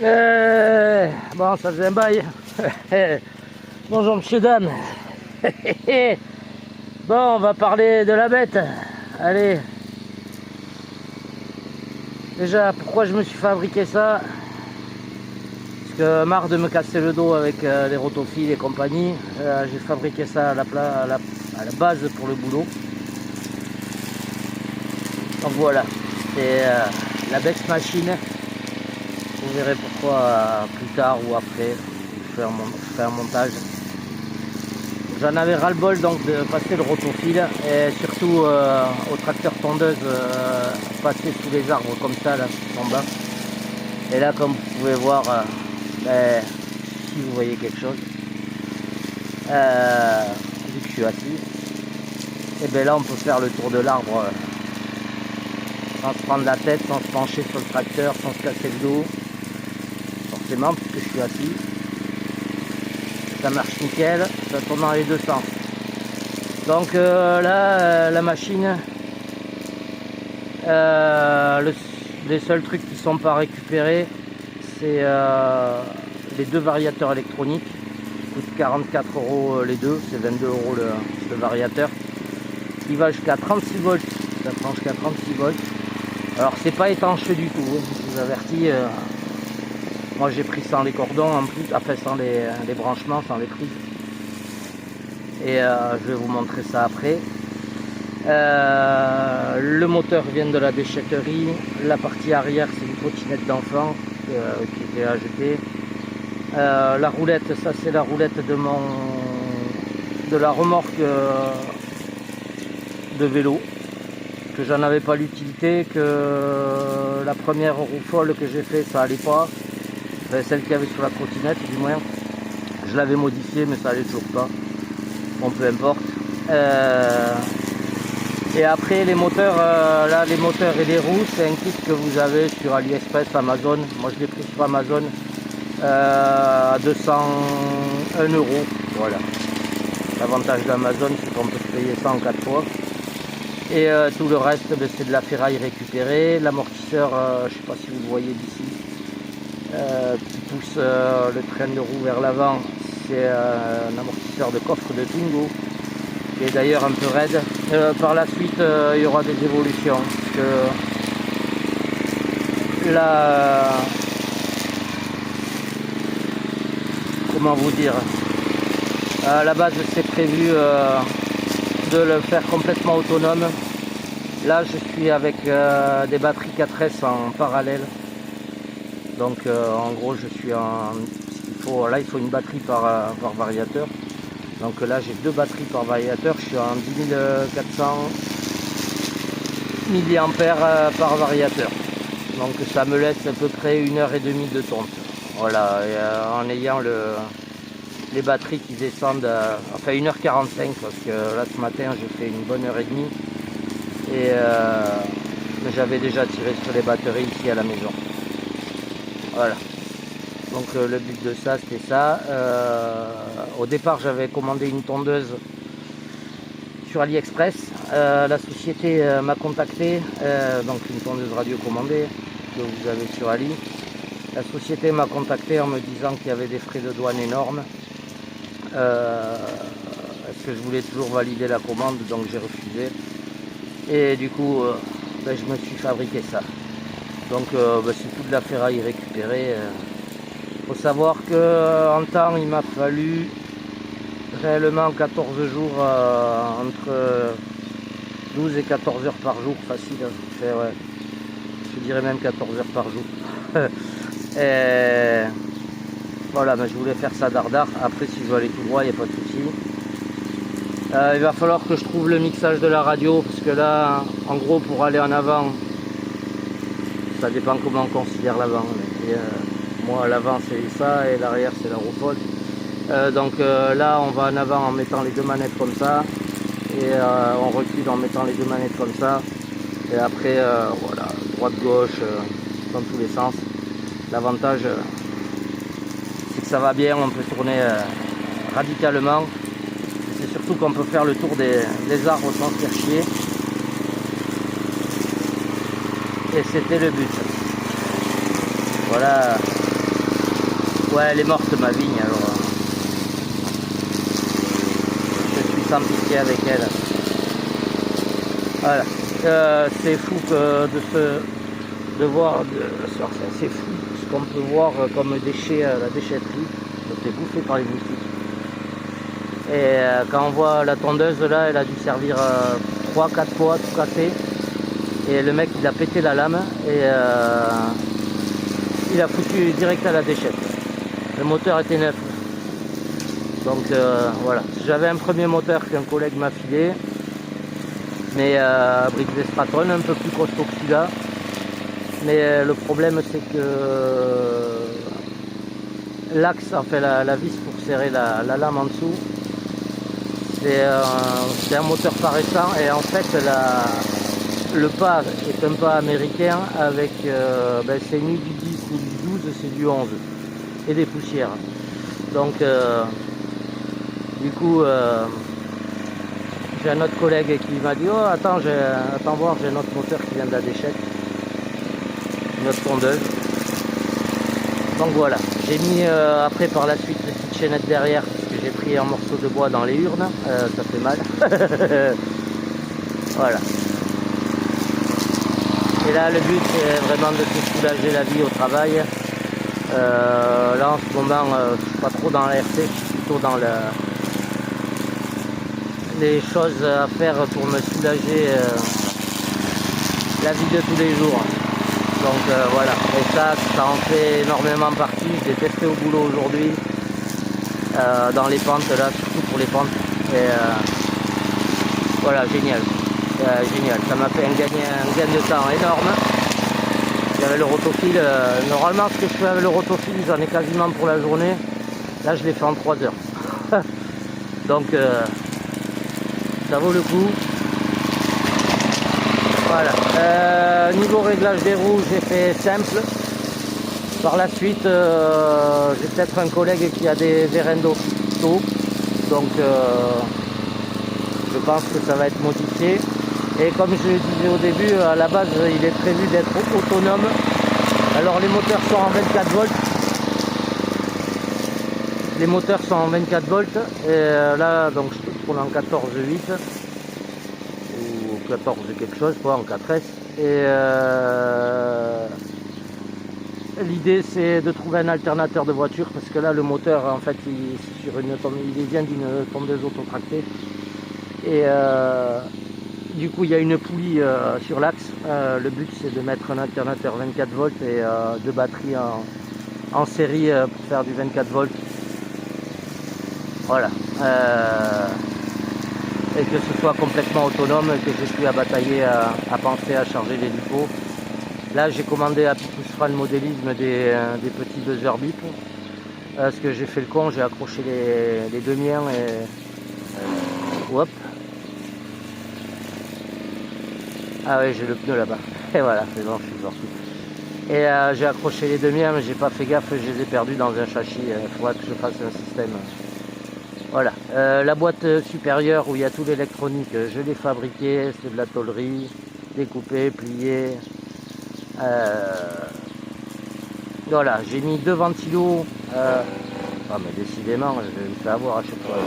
Bon, ça faisait un bail. Bonjour monsieur, dame. Bon, on va parler de la bête. Allez. Déjà, pourquoi je me suis fabriqué ça? Parce que marre de me casser le dos avec les rotophiles et compagnie. J'ai fabriqué ça à la base pour le boulot. Donc voilà, c'est la Bex Machine. Vous verrez pourquoi plus tard ou après je ferai un montage. J'en avais ras-le-bol donc de passer le rotofile et surtout au tracteur tondeuse passer sous les arbres comme ça là en bas. Et là comme vous pouvez voir, si vous voyez quelque chose, vu que je suis assis, et bien là on peut faire le tour de l'arbre sans se prendre la tête, sans se pencher sur le tracteur, sans se casser le dos. Forcément puisque je suis assis. Ça marche nickel, ça tourne dans les deux sens. Donc là, la machine, les seuls trucs qui sont pas récupérés, c'est les deux variateurs électroniques, qui coûtent 44 € les deux, c'est 22 € le variateur. Il va jusqu'à 36 volts, ça prend jusqu'à 36 volts. Alors c'est pas étanche du tout, hein, je vous avertis. Moi j'ai pris sans les cordons en plus, enfin sans les branchements, sans les prises. Et je vais vous montrer ça après. Le moteur vient de la déchetterie. La partie arrière c'est une trottinette d'enfant qui était à jeter. La roulette, ça c'est la roulette de la remorque de vélo. Que j'en avais pas l'utilité, que la première roue folle que j'ai fait ça allait pas. Celle qu'il y avait sur la trottinette du moins, je l'avais modifiée mais ça allait toujours pas. Bon, peu importe. Et après les moteurs, là les moteurs et les roues, c'est un kit que vous avez sur AliExpress, Amazon. Moi je l'ai pris sur Amazon à 201 €. Voilà. L'avantage d'Amazon c'est qu'on peut se payer ça en 4 fois. Et tout le reste c'est de la ferraille récupérée. L'amortisseur, je sais pas si vous le voyez d'ici, qui pousse le train de roue vers l'avant, c'est un amortisseur de coffre de Twingo qui est d'ailleurs un peu raide. Par la suite il y aura des évolutions parce que là, comment vous dire, à la base c'est prévu de le faire complètement autonome. Là je suis avec des batteries 4S en parallèle. Donc en gros je suis là il faut une batterie par variateur. Donc là j'ai deux batteries par variateur, je suis en 10400 mAh par variateur. Donc ça me laisse à peu près 1h30 de tonte. Voilà, et, en ayant les batteries qui descendent enfin 1h45 parce que là ce matin j'ai fait une bonne heure et demie et j'avais déjà tiré sur les batteries ici à la maison. Voilà, donc le but de ça c'était ça. Au départ j'avais commandé une tondeuse sur AliExpress. La société m'a contacté, donc une tondeuse radiocommandée que vous avez sur Ali. La société m'a contacté en me disant qu'il y avait des frais de douane énormes. Est-ce que je voulais toujours valider la commande, donc j'ai refusé. Et du coup je me suis fabriqué ça. Donc c'est toute la ferraille récupérée. Faut savoir que en temps il m'a fallu réellement 14 jours, entre 12 et 14 heures par jour facile. Ouais, je dirais même 14 heures par jour. Et voilà, mais je voulais faire ça dardard. Après si je veux aller tout droit il n'y a pas de souci. Il va falloir que je trouve le mixage de la radio parce que là en gros pour aller en avant, ça dépend comment on considère l'avant. Moi l'avant c'est ça et l'arrière c'est la roue folle. Donc là on va en avant en mettant les deux manettes comme ça et on recule en mettant les deux manettes comme ça et après voilà, droite gauche dans tous les sens. L'avantage c'est que ça va bien, on peut tourner radicalement. C'est surtout qu'on peut faire le tour des arbres sans se faire chier. Et c'était le but. Voilà. Ouais, elle est morte ma vigne, alors je suis sans pitié avec elle. Voilà. C'est fou de voir, c'est fou ce qu'on peut voir comme déchets à la déchetterie. C'est bouffé par les moustiques. Et quand on voit la tondeuse là, elle a dû servir 3-4 fois tout cassé. Et le mec il a pété la lame et il a foutu direct à la déchette. Le moteur était neuf. Donc voilà. J'avais un premier moteur qu'un collègue m'a filé. Mais Briggs Stratton, un peu plus costaud que celui-là. Mais le problème c'est que l'axe, enfin la vis pour serrer la lame en dessous, c'est un moteur pas récent et en fait le pas est un pas américain avec c'est ni du 10 ni du 12, c'est du 11 et des poussières. Donc du coup j'ai un autre collègue qui m'a dit oh attends voir, j'ai un autre moteur qui vient de la déchette, une autre tondeuse. Donc voilà, j'ai mis après par la suite les petites chaînettes derrière parce que j'ai pris un morceau de bois dans les urnes, ça fait mal. Voilà. Et là le but c'est vraiment de se soulager la vie au travail. Là en ce moment je suis pas trop dans la RT, je suis plutôt dans les choses à faire pour me soulager la vie de tous les jours. Donc voilà, et ça en fait énormément partie. Je l'ai testé au boulot aujourd'hui, dans les pentes là, surtout pour les pentes. Et voilà, génial. Génial, ça m'a fait un gain de temps énorme. J'avais le rotophile, normalement ce que je fais avec le rotophile, j'en ai quasiment pour la journée. Là je l'ai fait en 3 heures. Donc ça vaut le coup. Voilà. Niveau réglage des roues, j'ai fait simple. Par la suite, j'ai peut-être un collègue qui a des vérins d'auto. Donc je pense que ça va être modifié. Et comme je le disais au début, à la base il est prévu d'être autonome. Alors les moteurs sont en 24 volts. Les moteurs sont en 24 volts. Et là donc je tourne en 14.8. 14 quelque chose, quoi, en 4S. Et l'idée c'est de trouver un alternateur de voiture parce que là le moteur en fait il vient d'une tondeuse autotractée et du coup il y a une poulie sur l'axe. Le but c'est de mettre un alternateur 24 volts et deux batteries en série pour faire du 24 volts. Voilà. Et que ce soit complètement autonome, que je suis à batailler à penser à charger les lipos. Là j'ai commandé à Picusfran Modélisme des petits buzzer bip. Parce que j'ai fait le con, j'ai accroché les deux miens et hop. Ah oui, j'ai le pneu là-bas. Et voilà, c'est bon, je suis sorti. Et j'ai accroché les deux miens, mais j'ai pas fait gaffe, je les ai perdus dans un châssis. Il faudra que je fasse un système. Voilà, la boîte supérieure où il y a tout l'électronique, je l'ai fabriqué, c'est de la tôlerie, découpé, plié. Voilà, j'ai mis 2 ventilos. Ah mais décidément, je me fais avoir à chaque fois.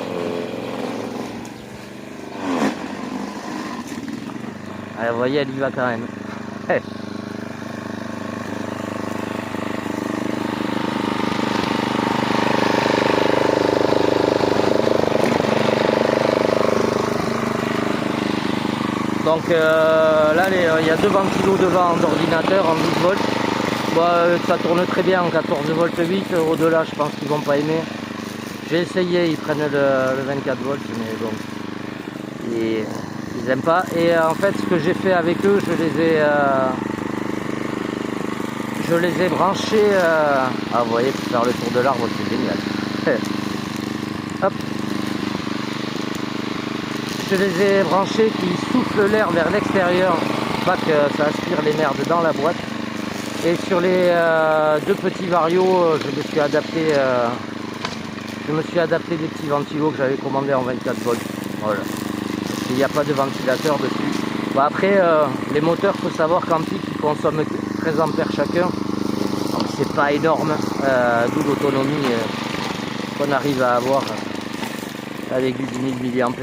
Ah, vous voyez, elle y va quand même. Donc là il y a 2 ventilos devant d'ordinateur en 12 volts. Ça tourne très bien en 14 volts 8, au-delà je pense qu'ils vont pas aimer. J'ai essayé, ils prennent le 24 volts mais bon, ils aiment pas. Et en fait ce que j'ai fait avec eux, je les ai branchés, ah vous voyez, pour faire le tour de l'arbre c'est génial. Hop. Je les ai branchés qui soufflent l'air vers l'extérieur, pas que ça aspire les merdes dans la boîte. Et sur les 2 petits varios, je me suis adapté des petits ventilos que j'avais commandés en 24 volts. Voilà. Il n'y a pas de ventilateur dessus. Bon, après, les moteurs, il faut savoir qu'en pic, ils consomment 13 ampères chacun. Donc c'est pas énorme, d'où l'autonomie qu'on arrive à avoir avec du 10 000 mAh.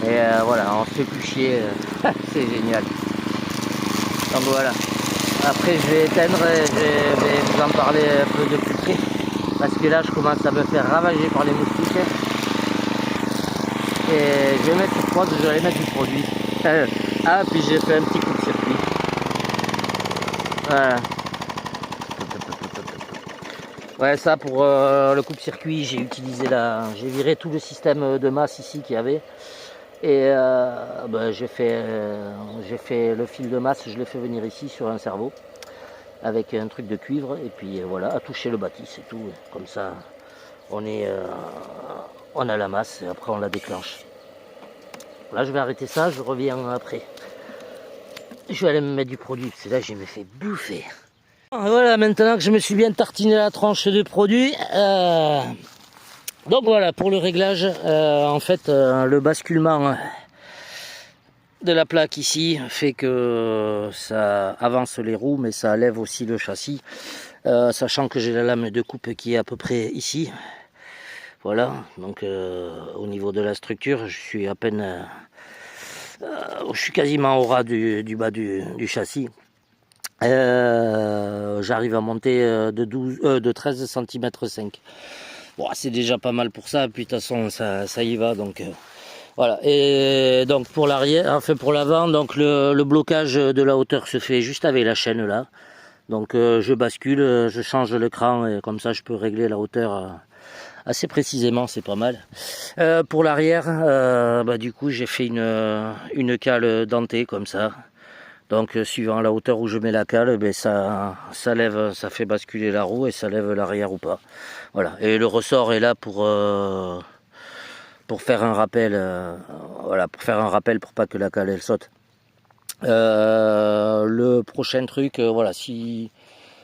Et voilà, on se fait plus chier, c'est génial. Donc voilà. Après je vais éteindre et je vais vous en parler un peu de plus près. Parce que là je commence à me faire ravager par les moustiques. Et je vais mettre sur pause, je vais mettre du produit. Ah, puis j'ai fait un petit coup de circuit. Voilà. Ouais, ça pour le coupe-circuit, j'ai utilisé j'ai viré tout le système de masse ici qu'il y avait. Et j'ai fait le fil de masse, je l'ai fait venir ici sur un cerveau avec un truc de cuivre et puis voilà, à toucher le bâti, c'est tout. Comme ça, on a la masse et après on la déclenche. Là, je vais arrêter ça, je reviens après. Je vais aller me mettre du produit, parce que là, je me fais bouffer. Voilà, maintenant que je me suis bien tartiné la tranche de produit, donc voilà, pour le réglage, en fait, le basculement de la plaque ici fait que ça avance les roues, mais ça lève aussi le châssis, sachant que j'ai la lame de coupe qui est à peu près ici. Voilà, donc au niveau de la structure, je suis à peine... je suis quasiment au ras du bas du châssis. J'arrive à monter de 13 cm 5. Bon, c'est déjà pas mal pour ça, puis de toute façon ça y va, donc voilà. Et donc pour l'arrière, enfin pour l'avant, donc le blocage de la hauteur se fait juste avec la chaîne là. Donc je bascule, je change le cran et comme ça je peux régler la hauteur assez précisément, c'est pas mal. Pour l'arrière, du coup j'ai fait une cale dentée comme ça. Donc suivant la hauteur où je mets la cale, ça lève, ça fait basculer la roue et ça lève l'arrière ou pas. Voilà. Et le ressort est là pour faire un rappel, pour pas que la cale elle saute. Le prochain truc, voilà, si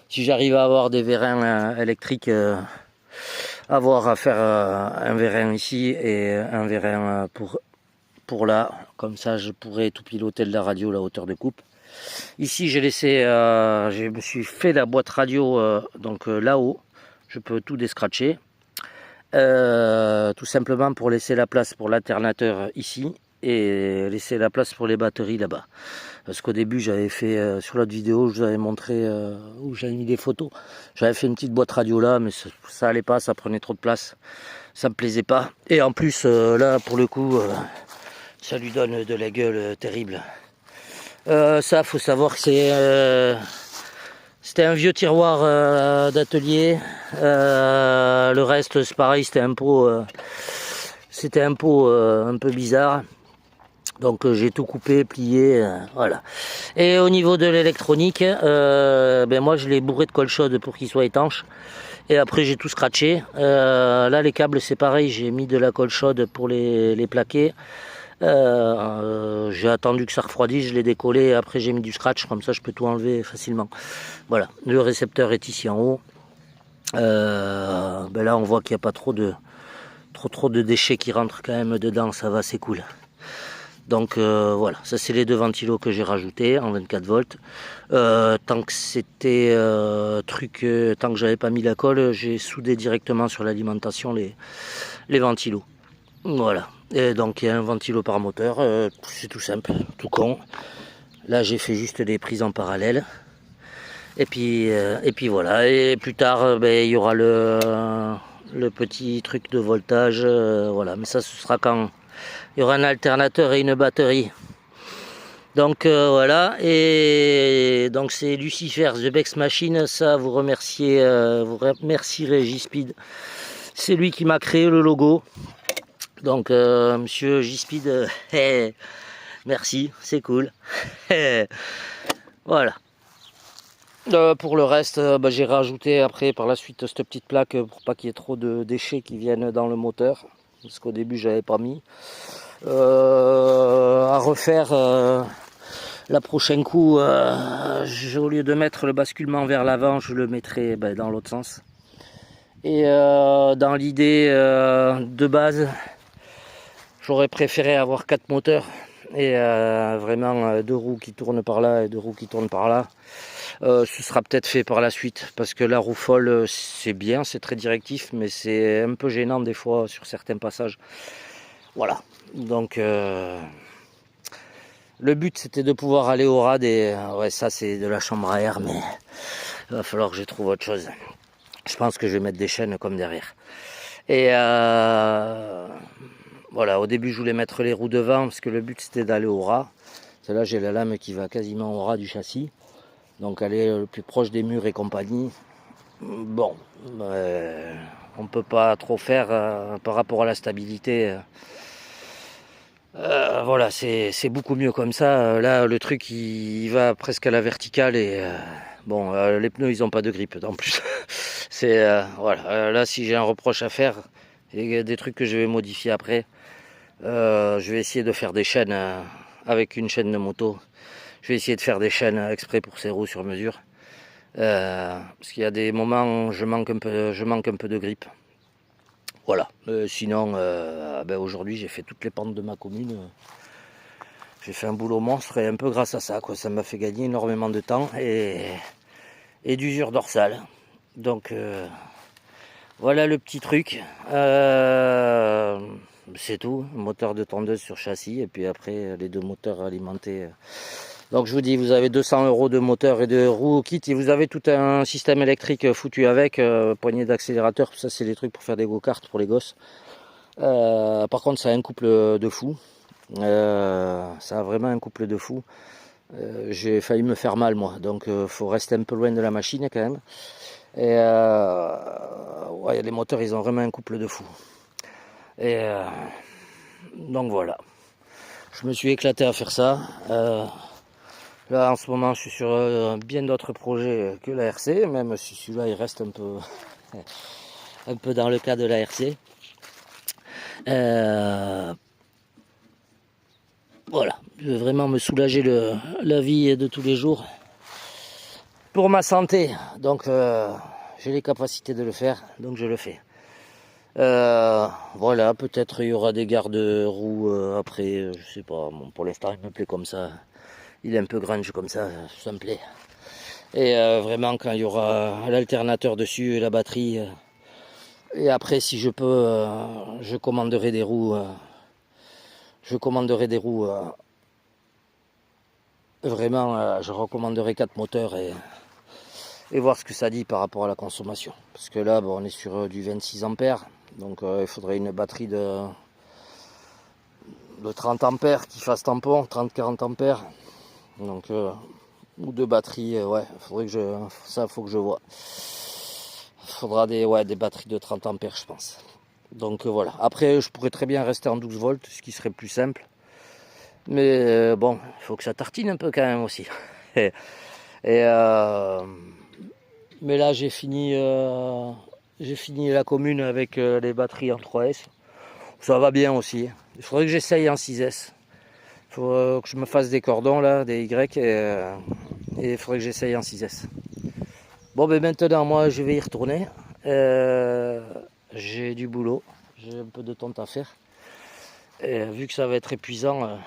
j'arrive à avoir des vérins électriques, avoir à faire un vérin ici et un vérin pour là, comme ça je pourrais tout piloter de la radio, la hauteur de coupe. Ici j'ai laissé, je me suis fait la boîte radio là-haut, je peux tout descratcher, tout simplement pour laisser la place pour l'alternateur ici et laisser la place pour les batteries là-bas. Parce qu'au début j'avais fait, sur l'autre vidéo je vous avais montré où j'avais mis des photos, j'avais fait une petite boîte radio là, mais ça allait pas, ça prenait trop de place, ça me plaisait pas. Et en plus là pour le coup, ça lui donne de la gueule terrible. Ça, faut savoir que c'était un vieux tiroir d'atelier. Le reste, c'est pareil, c'était un pot un peu bizarre. Donc j'ai tout coupé, plié, voilà. Et au niveau de l'électronique, moi je l'ai bourré de colle chaude pour qu'il soit étanche. Et après j'ai tout scratché. Là les câbles c'est pareil, j'ai mis de la colle chaude pour les plaquer. J'ai attendu que ça refroidisse, je l'ai décollé, après j'ai mis du scratch, comme ça je peux tout enlever facilement. Voilà, le récepteur est ici en haut. Là on voit qu'il n'y a pas trop de déchets qui rentrent quand même dedans, ça va, c'est cool. Donc voilà, ça c'est les deux ventilos que j'ai rajoutés en 24 volts. Tant que c'était tant que j'avais pas mis la colle, j'ai soudé directement sur l'alimentation les ventilos. Voilà, et donc il y a un ventilo par moteur, c'est tout simple, tout con. Là j'ai fait juste des prises en parallèle. Et puis voilà, et plus tard il y aura le petit truc de voltage, voilà, mais ça ce sera quand il y aura un alternateur et une batterie. Donc voilà, et donc c'est Lucifer The Bex Machine, ça vous remercierez J-Speed. C'est lui qui m'a créé le logo. Donc monsieur J-Speed, merci, c'est cool. Voilà. Pour le reste, j'ai rajouté après par la suite cette petite plaque pour pas qu'il y ait trop de déchets qui viennent dans le moteur. Parce qu'au début j'avais pas mis. À refaire la prochaine coup, au lieu de mettre le basculement vers l'avant, je le mettrai dans l'autre sens. Et dans l'idée de base, j'aurais préféré avoir 4 moteurs et vraiment 2 roues qui tournent par là et 2 roues qui tournent par là. Ce sera peut-être fait par la suite, parce que la roue folle c'est bien, c'est très directif, mais c'est un peu gênant des fois sur certains passages. Voilà, donc le but c'était de pouvoir aller au rad, et ouais, ça c'est de la chambre à air, mais il va falloir que je trouve autre chose. Je pense que je vais mettre des chaînes comme derrière. Et voilà, au début je voulais mettre les roues devant, parce que le but c'était d'aller au ras. Là j'ai la lame qui va quasiment au ras du châssis, donc aller le plus proche des murs et compagnie. Bon, on peut pas trop faire par rapport à la stabilité. Voilà, c'est beaucoup mieux comme ça. Là, le truc il va presque à la verticale, et bon, les pneus ils ont pas de grippe en plus. C'est voilà. Là, si j'ai un reproche à faire, et des trucs que je vais modifier après, je vais essayer de faire des chaînes avec une chaîne de moto. Je vais essayer de faire des chaînes exprès pour ces roues sur mesure. Parce qu'il y a des moments où je manque un peu de grippe. Voilà. Sinon, ben aujourd'hui j'ai fait toutes les pentes de ma commune. J'ai fait un boulot monstre, et un peu grâce à ça, quoi. Ça m'a fait gagner énormément de temps et d'usure dorsale. Donc voilà le petit truc. C'est tout. Moteur de tondeuse sur châssis, et puis après les 2 moteurs alimentés. Donc je vous dis, vous avez 200 € de moteur et de roues au kit, et vous avez tout un système électrique foutu avec, poignée d'accélérateur. Ça c'est des trucs pour faire des go-karts pour les gosses. Par contre ça a un couple de fou. Ça a vraiment un couple de fou. J'ai failli me faire mal moi, donc faut rester un peu loin de la machine quand même. Et ouais, les moteurs ils ont vraiment un couple de fou. Et donc voilà, je me suis éclaté à faire ça. Là en ce moment je suis sur bien d'autres projets que la RC, même si celui-là il reste un peu un peu dans le cas de la RC. Voilà, je veux vraiment me soulager la vie de tous les jours pour ma santé, donc j'ai les capacités de le faire, donc je le fais. Voilà, peut-être il y aura des garde-roues après, je sais pas. Bon, pour l'instant il me plaît comme ça, il est un peu grunge comme ça me plaît. Et vraiment quand il y aura l'alternateur dessus et la batterie, et après si je peux, je commanderai des roues. Vraiment, je recommanderai 4 moteurs, et voir ce que ça dit par rapport à la consommation. Parce que là, bon, on est sur du 26 ampères. Donc il faudrait une batterie de 30 ampères qui fasse tampon, 30-40 ampères. Donc, ou 2 batteries, ouais, faudrait que faut que je vois. Il faudra des batteries de 30 ampères, je pense. Donc voilà. Après, je pourrais très bien rester en 12 volts, ce qui serait plus simple. Mais bon, il faut que ça tartine un peu quand même aussi. Mais là, j'ai fini la commune avec les batteries en 3S. Ça va bien aussi. Il faudrait que j'essaye en 6S. Il faut que je me fasse des cordons là, des Y, et il faudrait que j'essaye en 6S. Bon, ben maintenant, moi, je vais y retourner. J'ai du boulot, j'ai un peu de temps à faire. Et vu que ça va être épuisant,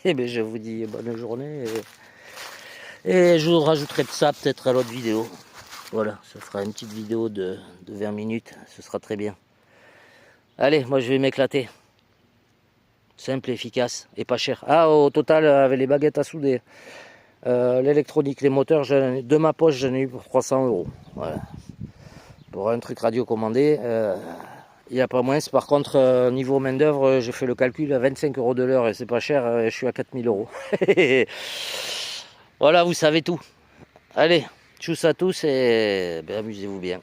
et ben, je vous dis bonne journée. Et je vous rajouterai de ça peut-être à l'autre vidéo. Voilà, ça fera une petite vidéo de 20 minutes, ce sera très bien. Allez, moi je vais m'éclater. Simple, efficace et pas cher. Ah, au total, avec les baguettes à souder, l'électronique, les moteurs, de ma poche, j'en ai eu pour 300 €. Voilà. Pour un truc radio commandé, il n'y a pas moins. Par contre, niveau main d'œuvre, j'ai fait le calcul à 25 € de l'heure, et c'est pas cher, je suis à 4000 €. Voilà, vous savez tout. Allez, tchuss à tous, et ben, amusez-vous bien.